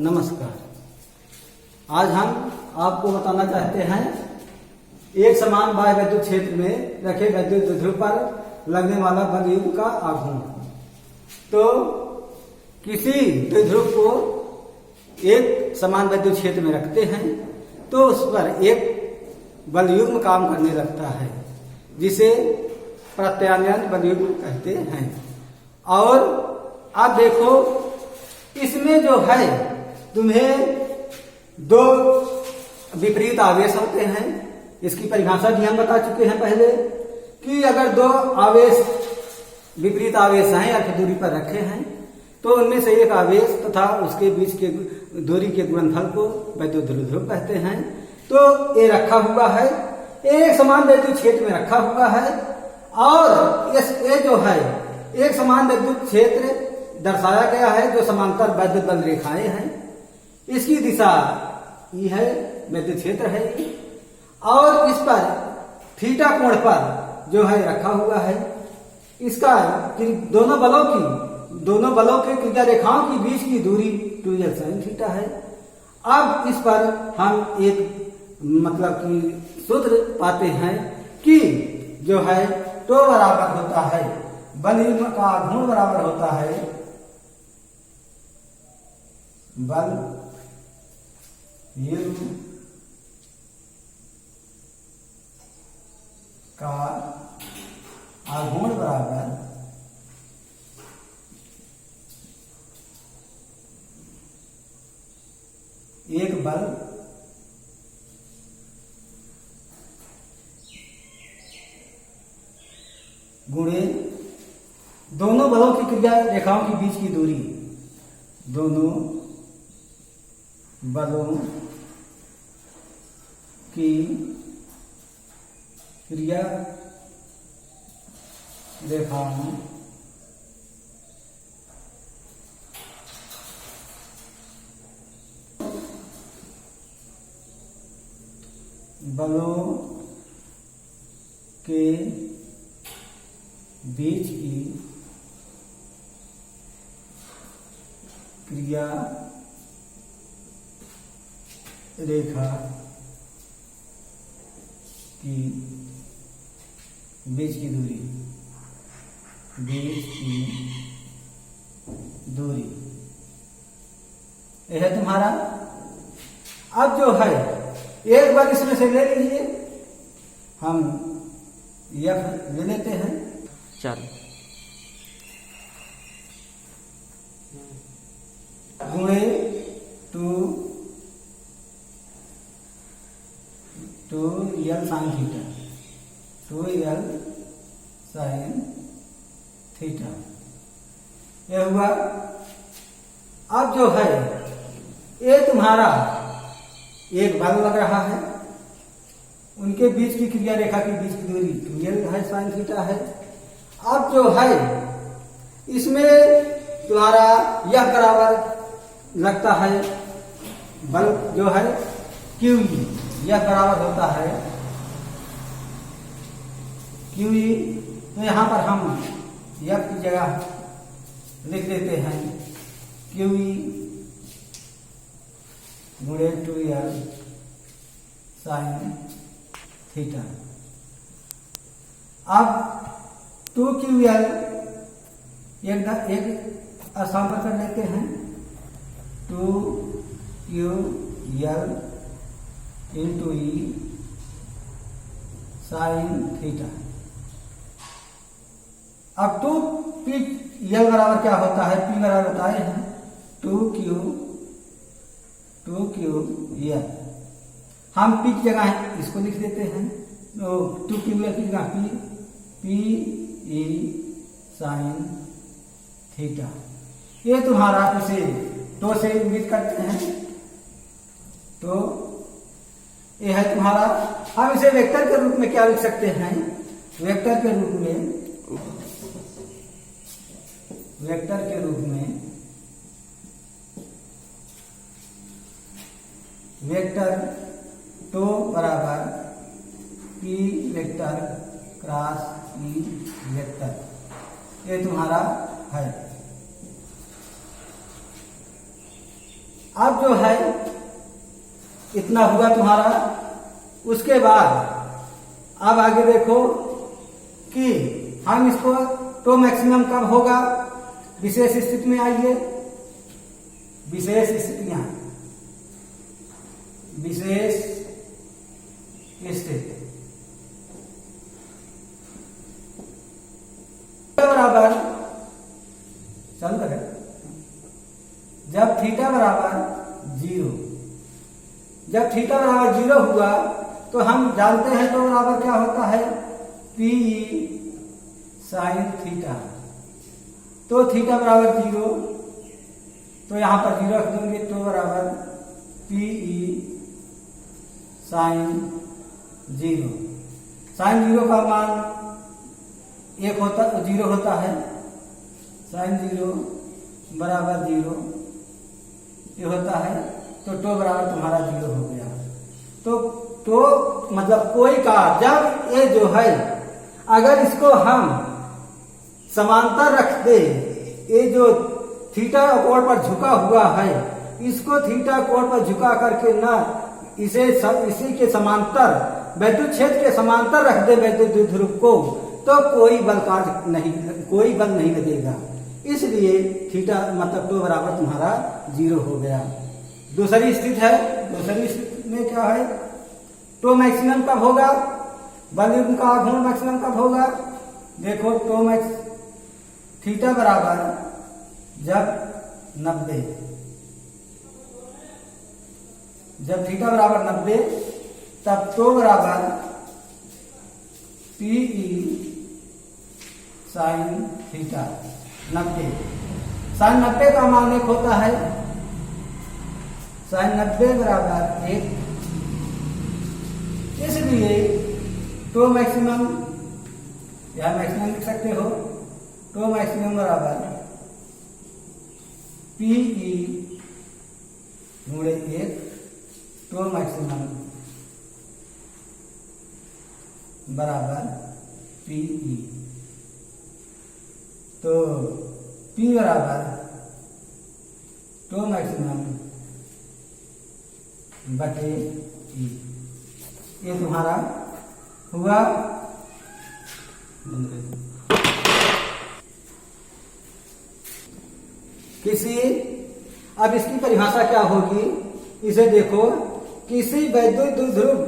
नमस्कार। आज हम आपको बताना चाहते हैं एक समान बाह्य विद्युत क्षेत्र में रखे विद्युत ध्रुव पर लगने वाला बल युग्म का आघूर्ण। तो किसी द्विध्रुव को एक समान विद्युत क्षेत्र में रखते हैं तो उस पर एक बल युग्म काम करने लगता है, जिसे प्रत्यानयन बल युग्म कहते हैं। और अब देखो, इसमें जो है तुम्हें दो विपरीत आवेश होते हैं। इसकी परिभाषा भी हम बता चुके हैं पहले कि अगर दो आवेश विपरीत आवेश हैं अर्थ दूरी पर रखे हैं तो उनमें से एक आवेश तथा उसके बीच के दूरी के गुणनफल को विद्युत ध्रुव कहते हैं। तो ये रखा हुआ है, एक समान विद्युत क्षेत्र में रखा हुआ है और ये जो है एक समान विद्युत क्षेत्र दर्शाया गया है जो समांतर विद्युत बल रेखाएं हैं। इसकी दिशा ये है, विद्युत क्षेत्र है और इस पर थीटा कोण पर जो है रखा हुआ है। इसका दोनों बलों के क्रिया रेखाओं के बीच की दूरी 2l sin थीटा है। अब इस पर हम एक मतलब कि सूत्र पाते हैं कि जो है तो बराबर होता है बल युग्म का आघूर्ण बराबर होता है बल युग्म का आघूर्ण बराबर एक बल गुणे दोनों बलों की क्रिया रेखाओं के बीच की दूरी, दोनों बलों की क्रिया रेखाओं बलों के बीच की क्रिया रेखा की बीच की दूरी यह है तुम्हारा। अब जो है एक बार इसमें से ले लीजिए, हम यह ले लेते हैं। चलो गुणे 2l sin theta, 2l sin theta यह हुआ। अब जो है ये तुम्हारा एक बल लग रहा है, उनके बीच की क्रिया रेखा के बीच की दूरी 2l है sin थीटा है। अब जो है इसमें तुम्हारा यह बराबर लगता है बल जो है QE, यह बराबर होता है QE। तो यहां पर हम यह की जगह लिख देते हैं QE गुणे 2l sin थीटा। अब 2QL एक आसान पर कर लेते हैं, 2QL into E sin theta. अब 2PL बराबर क्या होता है, P बराबर बताए हैं 2QL। हम P की जगह इसको लिख देते हैं, तो 2QL की जगह PE sin थीटा। ये तुम्हारा इसे तो से इंगित करते हैं, तो ये है तुम्हारा। हम इसे वेक्टर के रूप में क्या लिख सकते हैं, वेक्टर के रूप में वेक्टर तो बराबर P vector cross E vector, ये तुम्हारा है। अब जो है इतना हुआ तुम्हारा। उसके बाद अब आगे देखो कि हम इसको तो मैक्सिमम कब होगा, विशेष स्थिति में आइए। विशेष स्थितियां, विशेष स्थिति बराबर चल रहे जब थीटा बराबर 0, जब थीटा बराबर 0 हुआ तो हम जानते हैं तो बराबर क्या होता है, पी साइन थीटा। तो थीटा बराबर 0, तो यहां पर 0 रख देंगे, तो बराबर पी साइन 0। साइन 0 का मान 0 होता है, साइन 0 बराबर 0 ये होता है। तो बराबर तुम्हारा 0 हो गया। तो मतलब कोई का जब ये जो है अगर इसको हम समांतर रख दे, ये जो थीटा कोण पर झुका हुआ है इसको थीटा कोण पर झुका करके ना इसी के समांतर वैद्युत क्षेत्र के समांतर रख दे वैद्युत ध्रुव को, तो कोई बल नहीं लगेगा। इसलिए थीटा मतलब तो बराबर तुम्हारा 0 हो गया। दूसरी स्थिति है, दूसरी स्थिति में क्या है, तो मैक्सिमम कब होगा, बल युग्म का आघूर्ण मैक्सिमम कब होगा। देखो तो थीटा बराबर जब 90, जब थीटा बराबर 90 तब तो बराबर पीई साइन थीटा 90। साइन 90 का मान 1 होता है, साइन 90 बराबर 1। इसलिए तो मैक्सिमम या मैक्सिमम लिख सकते हो, तो मैक्सिमम बराबर पीई गुणे 1, तो मैक्सिमम बराबर पीई। तो पी बराबर तो मैक्सिमम बटे ई, ये तुम्हारा हुआ। अब इसकी परिभाषा क्या होगी, इसे देखो, किसी वैद्युत द्विध्रुव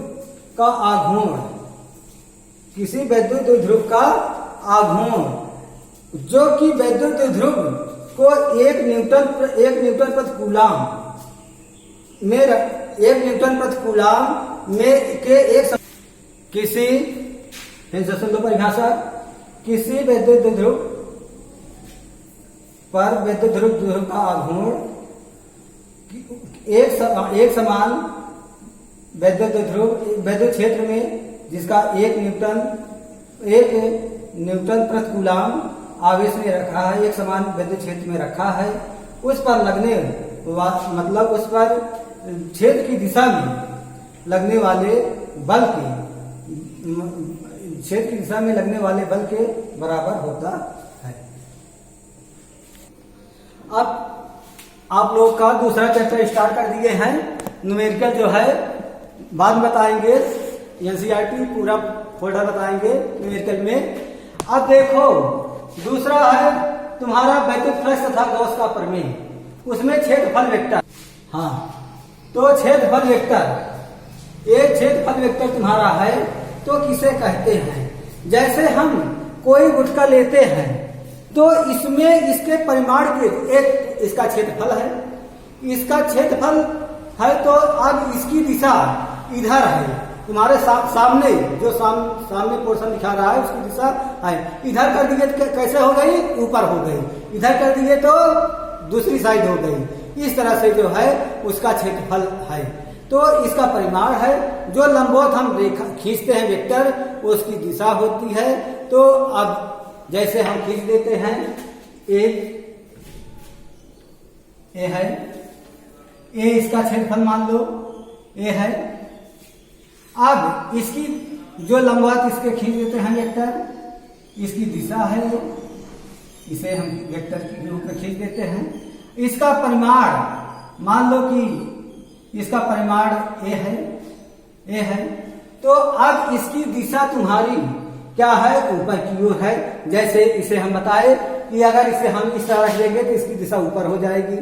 का आघूर्ण, किसी वैद्युत द्विध्रुव का आघूर्ण जो कि वैद्युत द्विध्रुव को 1 न्यूटन प्रति कूलाम में 1 न्यूटन प्रति कूलाम में के एक किसी परिभाषा, किसी वैद्युत द्विध्रुव पर वैद्युत ध्रुव का आघूर्ण एक समान वैद्युत क्षेत्र में जिसका 1 न्यूटन प्रति कूलाम आवेश में रखा है, एक समान वैद्युत क्षेत्र में रखा है, उस पर लगने मतलब उस पर क्षेत्र की दिशा में लगने वाले बल के, क्षेत्र की दिशा में लगने वाले बल के बराबर होता है। अब आप लोग का दूसरा चैप्टर स्टार्ट कर दिए हैं, न्यूमेरिकल जो है बाद में बताएंगे, एनसीईआरटी पूरा फोल्डर बताएंगे न्यूमेरिकल में। अब देखो दूसरा है तुम्हारा वैद्युत फ्लक्स तथा गॉस का प्रमेय, उसमें क्षेत्रफल वेक्टर। हाँ, तो क्षेत्रफल वेक्टर, एक क्षेत्रफल वेक्टर तुम्हारा है तो किसे कहते हैं, जैसे हम कोई गुटका लेते हैं तो इसमें इसके परिमाण के एक इसका क्षेत्रफल है, इसका क्षेत्रफल है, तो अब इसकी दिशा इधर है, तुम्हारे सामने जो सामने पोर्शन दिखा रहा है उसकी दिशा है, इधर कर दिए तो कैसे हो गई, ऊपर हो गई, इधर कर दिए तो दूसरी साइड हो गई। इस तरह से जो है उसका क्षेत्रफल है, तो इसका परिमाण है। जो लंबवत हम रेखा खींचते हैं वेक्टर, उसकी दिशा होती है। तो अब जैसे हम खींच देते हैं, ए है, ए इसका क्षेत्रफल मान लो ए है। अब इसकी जो लंबवत इसके खींच देते हैं वेक्टर, इसकी दिशा है, इसे हम वेक्टर के रूप में खींच देते हैं। इसका परिमाण मान लो कि इसका परिमाण ए है, तो अब इसकी दिशा तुम्हारी क्या है, ऊपर की ओर है। जैसे इसे हम बताए कि अगर इसे हम इस तरह रख देंगे तो इसकी दिशा ऊपर हो जाएगी,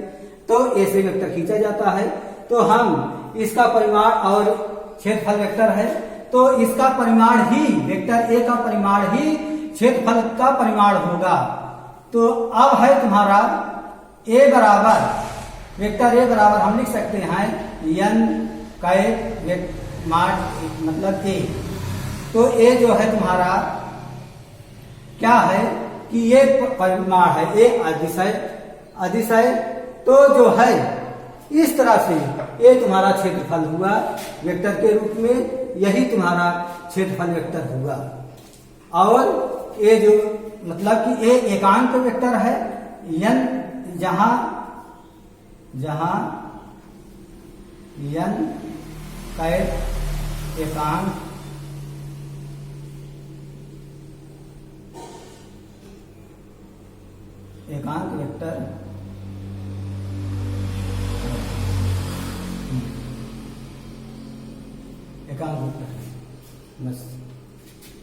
तो ए से वेक्टर खींचा जाता है। तो हम इसका परिमाण और क्षेत्रफल वेक्टर है, तो इसका परिमाण ही, वेक्टर ए का परिमाण ही क्षेत्रफल का परिमाण होगा। तो अब है तुम्हारा ए बराबर, वेक्टर ए बराबर हम लिख सकते हैं n कैप मतलब ए। तो ए जो है तुम्हारा क्या है कि ये परिमाण है, ए अदिश है। तो जो है इस तरह से ए तुम्हारा क्षेत्रफल हुआ वेक्टर के रूप में, यही तुम्हारा क्षेत्रफल वेक्टर हुआ। और ए जो मतलब कि ए एकांक वेक्टर है, n जहां n कैप एकांक वेक्टर बस।